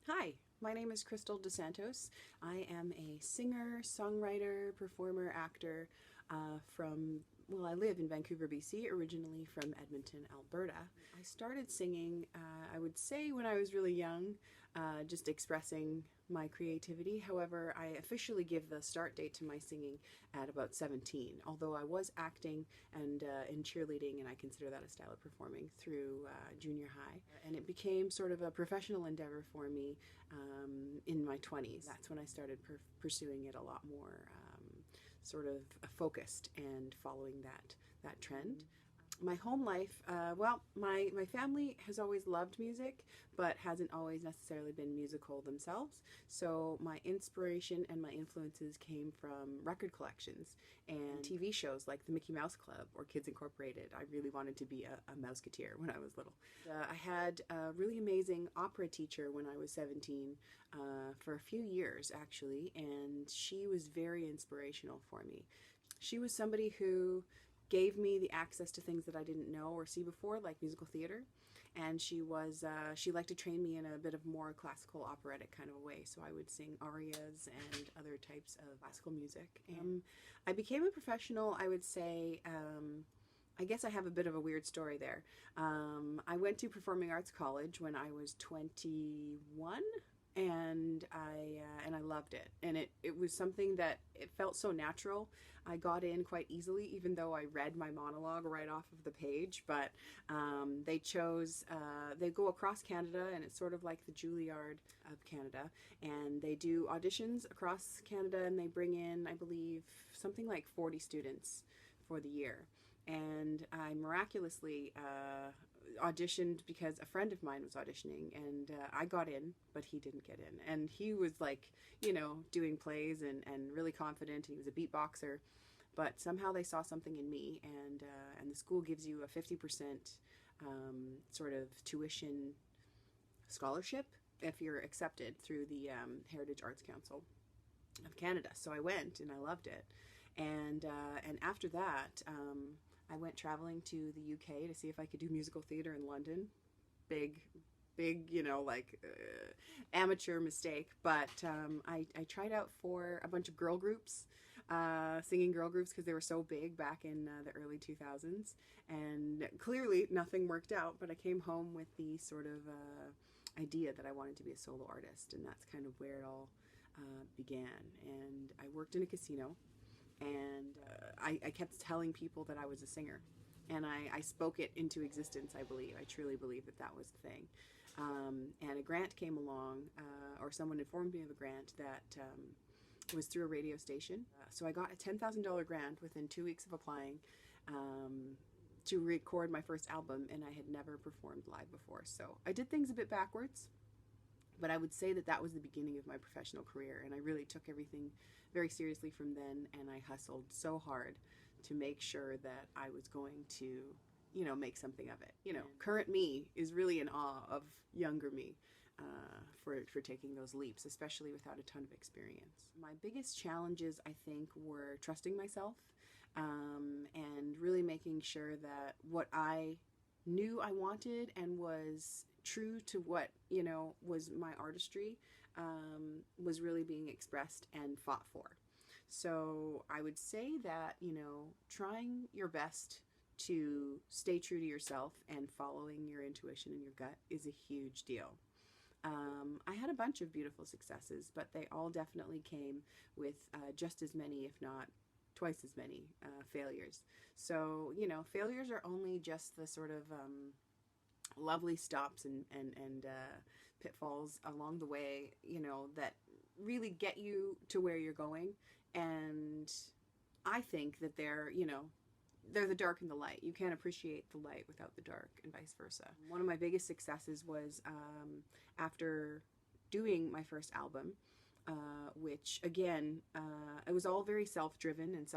Hi, my name is Krystle Dos Santos. I am a singer, songwriter, performer, actor I live in Vancouver, BC, originally from Edmonton, Alberta. I started singing, I would say, when I was really young, just expressing my creativity. However, I officially give the start date to my singing at about 17, although I was acting and in cheerleading, and I consider that a style of performing through junior high. And it became sort of a professional endeavor for me in my 20s. That's when I started pursuing it a lot more, sort of focused and following that trend. My home life, my family has always loved music, but hasn't always necessarily been musical themselves. So my inspiration and my influences came from record collections and TV shows like the Mickey Mouse Club or Kids Incorporated. I really wanted to be a Mouseketeer when I was little. I had a really amazing opera teacher when I was 17 for a few years, actually, and she was very inspirational for me. She was somebody who gave me the access to things that I didn't know or see before, like musical theater. And she liked to train me in a bit of more classical operatic kind of a way. So I would sing arias and other types of classical music. And I became a professional, I would say, I guess I have a bit of a weird story there. I went to performing arts college when I was 21, and I loved it. And it was something that it felt so natural. I got in quite easily, even though I read my monologue right off of the page. But they go across Canada, and it's sort of like the Juilliard of Canada. And they do auditions across Canada, and they bring in, I believe, something like 40 students for the year. And I miraculously auditioned because a friend of mine was auditioning, and I got in, but he didn't get in. And he was like, doing plays and really confident. He was a beatboxer, but somehow they saw something in me, and the school gives you a 50% sort of tuition scholarship if you're accepted through the Heritage Arts Council of Canada. So I went, and I loved it. And after that, I went traveling to the UK to see if I could do musical theater in London. Big, amateur mistake. But I tried out for a bunch of girl groups, singing girl groups, because they were so big back in the early 2000s. And clearly nothing worked out, but I came home with the sort of idea that I wanted to be a solo artist. And that's kind of where it all began. And I worked in a casino, and I kept telling people that I was a singer, and I spoke it into existence. I believe, I truly believe that was the thing. And a grant came along, or someone informed me of a grant that was through a radio station. So I got a $10,000 grant within 2 weeks of applying, to record my first album, and I had never performed live before. So I did things a bit backwards, but I would say that was the beginning of my professional career, and I really took everything very seriously from then, and I hustled so hard to make sure that I was going to, make something of it. Current me is really in awe of younger me for taking those leaps, especially without a ton of experience. My biggest challenges, I think, were trusting myself, and really making sure that what I knew I wanted and was true to what was my artistry, was really being expressed and fought for. So I would say that trying your best to stay true to yourself and following your intuition and your gut is a huge deal. I had a bunch of beautiful successes, but they all definitely came with just as many, if not twice as many, failures. So failures are only just the sort of lovely stops and pitfalls along the way, that really get you to where you're going. And I think that they're the dark and the light. You can't appreciate the light without the dark, and vice versa. One of my biggest successes was after doing my first album, which again, it was all very self-driven and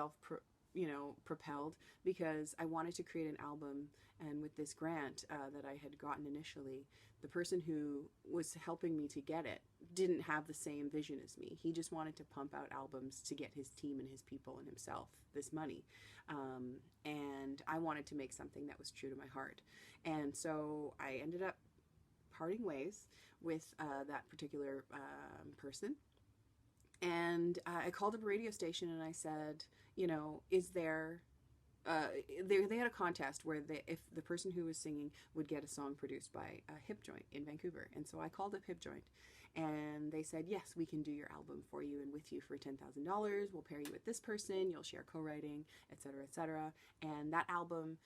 propelled, because I wanted to create an album. And with this grant that I had gotten initially, the person who was helping me to get it didn't have the same vision as me. He just wanted to pump out albums to get his team and his people and himself this money. And I wanted to make something that was true to my heart. And so I ended up parting ways with that particular person. And I called up a radio station and I said, you know, is there they had a contest where if the person who was singing would get a song produced by Hip Joint in Vancouver. And so I called up Hip Joint and they said, yes, we can do your album for you and with you for $10,000. We'll pair you with this person. You'll share co-writing, etc., etc. And that album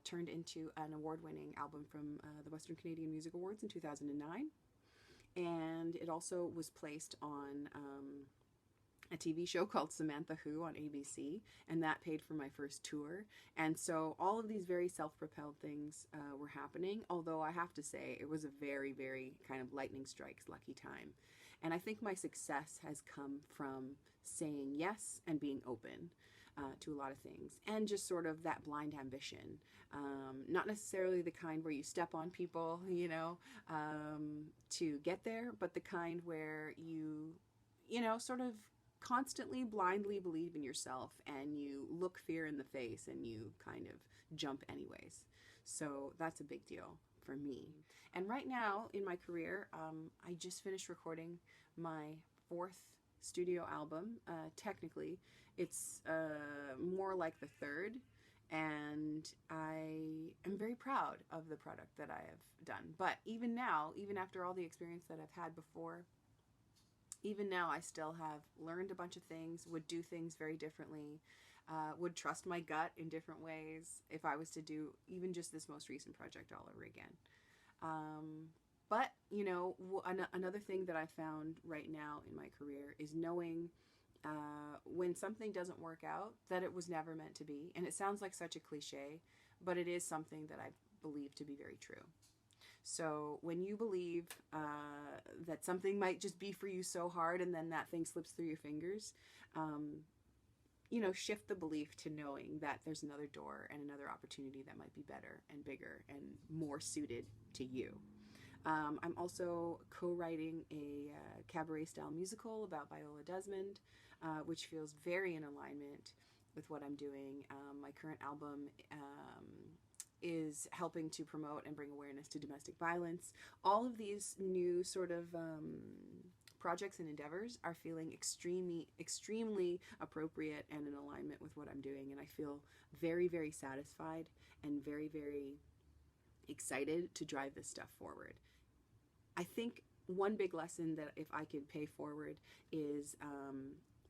turned into an award-winning album from the Western Canadian Music Awards in 2009. And it also was placed on a TV show called Samantha Who on ABC, and that paid for my first tour. And so all of these very self-propelled things were happening, although I have to say it was a very, very kind of lightning strikes lucky time. And I think my success has come from saying yes and being open to a lot of things, and just sort of that blind ambition. Not necessarily the kind where you step on people, you know, to get there, but the kind where you know, sort of constantly blindly believe in yourself and you look fear in the face and you kind of jump anyways. So that's a big deal for me. And right now in my career, I just finished recording my 4th studio album. Technically, it's more like the 3rd, and I am very proud of the product that I have done. But even now, even after all the experience that I've had before, even now I still have learned a bunch of things, would do things very differently, would trust my gut in different ways if I was to do even just this most recent project all over again. But, you know, another thing that I found right now in my career is knowing when something doesn't work out, that it was never meant to be. And it sounds like such a cliche, but it is something that I believe to be very true. So when you believe that something might just be for you so hard and then that thing slips through your fingers, you know, shift the belief to knowing that there's another door and another opportunity that might be better and bigger and more suited to you. I'm also co-writing a cabaret-style musical about Viola Desmond, which feels very in alignment with what I'm doing. My current album is helping to promote and bring awareness to domestic violence. All of these new sort of projects and endeavors are feeling extremely appropriate and in alignment with what I'm doing, and I feel very, very satisfied and very, very excited to drive this stuff forward. I think one big lesson that if I could pay forward is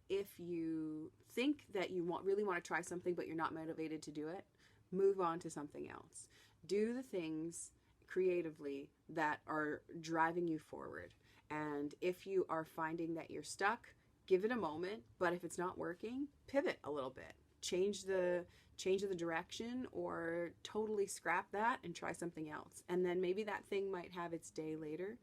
if you think that you really want to try something but you're not motivated to do it, move on to something else. Do the things creatively that are driving you forward. And if you are finding that you're stuck, give it a moment. But if it's not working, pivot a little bit. Change the direction, or totally scrap that and try something else. And then maybe that thing might have its day later.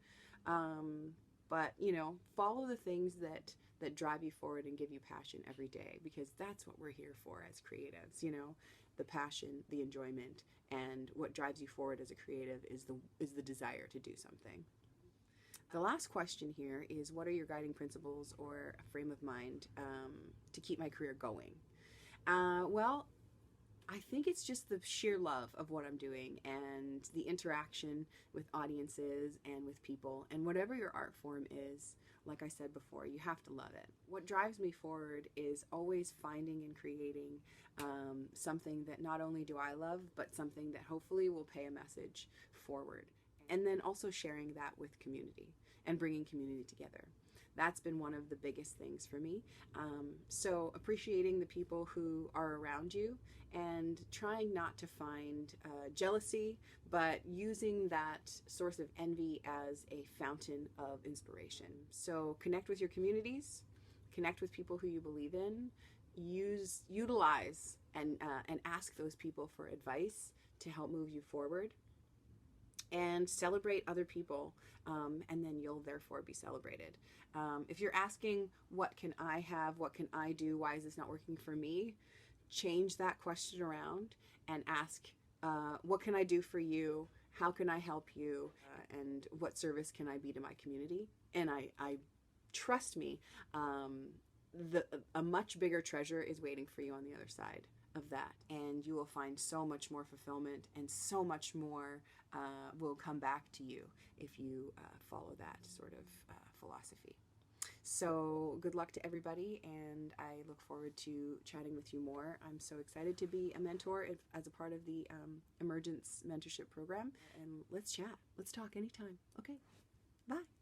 But, you know, follow the things that drive you forward and give you passion every day, because that's what we're here for as creatives, you know. The passion, the enjoyment, and what drives you forward as a creative is the desire to do something. The last question here is, what are your guiding principles or a frame of mind to keep my career going? Well, I think it's just the sheer love of what I'm doing and the interaction with audiences and with people, and whatever your art form is. Like I said before, you have to love it. What drives me forward is always finding and creating something that not only do I love, but something that hopefully will pay a message forward. And then also sharing that with community and bringing community together. That's been one of the biggest things for me. So appreciating the people who are around you and trying not to find jealousy, but using that source of envy as a fountain of inspiration. So connect with your communities, connect with people who you believe in, utilize and ask those people for advice to help move you forward, and celebrate other people, and then you'll therefore be celebrated. If you're asking, what can I have, what can I do, why is this not working for me, change that question around and ask, what can I do for you, how can I help you, and what service can I be to my community? And I trust me, a much bigger treasure is waiting for you on the other side of that, and you will find so much more fulfillment, and so much more will come back to you if you follow that sort of philosophy. So good luck to everybody, and I look forward to chatting with you more. I'm so excited to be a mentor as a part of the Emergence mentorship program, and let's chat. Let's talk anytime. Okay, bye.